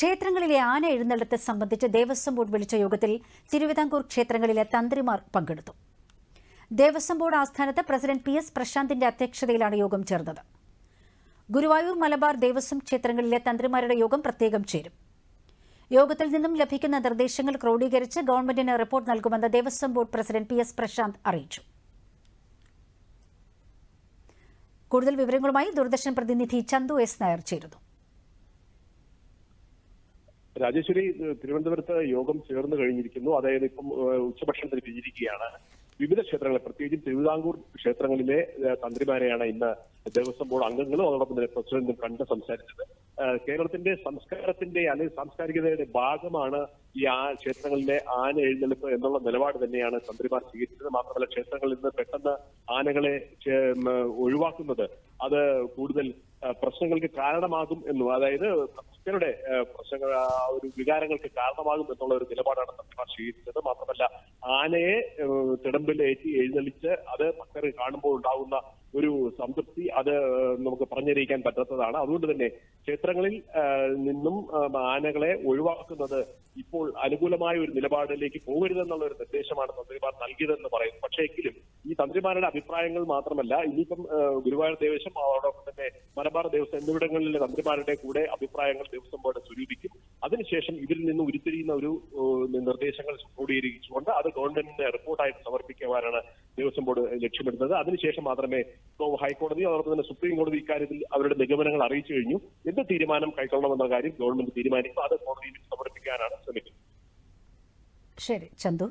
ക്ഷേത്രങ്ങളിലെ ആന എഴുന്നള്ളത്ത് സംബന്ധിച്ച് ദേവസ്വം ബോർഡ് വിളിച്ച യോഗത്തിൽ തിരുവിതാംകൂർ ക്ഷേത്രങ്ങളിലെ തന്ത്രിമാർ പങ്കെടുത്തു. ദേവസ്വം ബോർഡ് ആസ്ഥാനത്ത് പ്രസിഡന്റ് PS പ്രശാന്തിന്റെ അധ്യക്ഷതയിലാണ് യോഗം ചേർന്നത്. ഗുരുവായൂർ മലബാർ ദേവസ്വം ക്ഷേത്രങ്ങളിലെ തന്ത്രിമാരുടെ യോഗം പ്രത്യേകം ചേരും. യോഗത്തിൽ നിന്നും ലഭിക്കുന്ന നിർദ്ദേശങ്ങൾ ക്രോഡീകരിച്ച് ഗവൺമെന്റിന് റിപ്പോർട്ട് നൽകുമെന്ന് Devaswom board president PS Prashanth അറിയിച്ചു. കൂടുതൽ വിവരങ്ങളുമായി ദൂരദർശൻ പ്രതിനിധി ചന്തു S. നായർ ചേരുന്നു. രാജേശ്വരി, തിരുവനന്തപുരത്ത് യോഗം ചേർന്ന് കഴിഞ്ഞിരിക്കുന്നു. അതായത് ഇപ്പം ഉച്ചഭക്ഷണത്തിന് പിരിഞ്ഞിരിക്കുകയാണ്. വിവിധ ക്ഷേത്രങ്ങളിൽ, പ്രത്യേകിച്ചും തിരുവിതാംകൂർ ക്ഷേത്രങ്ങളിലെ തന്ത്രിമാരെയാണ് ഇന്ന് ദേവസ്വം ബോർഡ് അംഗങ്ങളും അതോടൊപ്പം തന്നെ പ്രസിഡന്റും കണ്ട് സംസാരിച്ചത്. കേരളത്തിന്റെ സംസ്കാരത്തിന്റെ അല്ലെങ്കിൽ സാംസ്കാരികതയുടെ ഭാഗമാണ് ഈ ക്ഷേത്രങ്ങളിലെ ആന എഴുന്നള്ളിപ്പ് എന്നുള്ള നിലപാട് തന്നെയാണ് തന്ത്രിമാർ സ്വീകരിച്ചത്. മാത്രമല്ല, ക്ഷേത്രങ്ങളിൽ നിന്ന് പെട്ടെന്ന് ആനകളെ ഒഴിവാക്കുന്നത് അത് കൂടുതൽ പ്രശ്നങ്ങൾക്ക് കാരണമാകും എന്നും, അതായത് ഭക്തരുടെ പ്രശ്നങ്ങൾ, ഒരു വികാരങ്ങൾക്ക് കാരണമാകും എന്നുള്ള ഒരു നിലപാടാണ് തന്ത്രിമാർ സ്വീകരിച്ചത്. മാത്രമല്ല, ആനയെ തിടമ്പിലേറ്റി എഴുന്നള്ളിച്ച് അത് ഭക്തർ കാണുമ്പോൾ ഉണ്ടാകുന്ന ഒരു സംതൃപ്തി അത് നമുക്ക് പറഞ്ഞറിയിക്കാൻ പറ്റാത്തതാണ്. അതുകൊണ്ട് തന്നെ ക്ഷേത്രങ്ങളിൽ നിന്നും ആനകളെ ഒഴിവാക്കുന്നത് ഇപ്പോൾ അനുകൂലമായ ഒരു നിലപാടിലേക്ക് പോകരുതെന്നുള്ള ഒരു നിർദ്ദേശമാണ് തന്ത്രിമാർ നൽകിയതെന്ന് പറയുന്നു. പക്ഷേ എങ്കിലും ഈ തന്ത്രിമാരുടെ അഭിപ്രായങ്ങൾ മാത്രമല്ല, ഇനിയിപ്പം ഗുരുവായൂർ ദേവസ്വം അതോടൊപ്പം തന്നെ മലബാർ ദേവസ്വം എന്നിവിടങ്ങളിലെ തന്ത്രിമാരുടെ കൂടെ അഭിപ്രായങ്ങൾ ദേവസ്വം ബോർഡ് സ്വരൂപിക്കും. അതിനുശേഷം ഇതിൽ നിന്ന് ഉരുത്തിരിയുന്ന ഒരു നിർദ്ദേശങ്ങൾ ക്രോഡീകരിച്ചുകൊണ്ട് അത് ഗവൺമെന്റിന്റെ റിപ്പോർട്ടായിട്ട് സമർപ്പിക്കുവാനാണ് ദേവസ്വം ബോർഡ് ലക്ഷ്യമിടുന്നത്. അതിനുശേഷം മാത്രമേ ഹൈക്കോടതി അതോടൊപ്പം തന്നെ സുപ്രീം കോടതി ഇക്കാര്യത്തിൽ അവരുടെ നിഗമനങ്ങൾ അറിയിച്ചു കഴിഞ്ഞു. എന്ത് തീരുമാനം കൈക്കൊള്ളണമെന്ന കാര്യം ഗവൺമെന്റ് തീരുമാനിക്കും. അത് കോടതിയിൽ സമർപ്പിക്കാനാണ് ശ്രമിക്കുന്നത്. ശരി ചന്തു.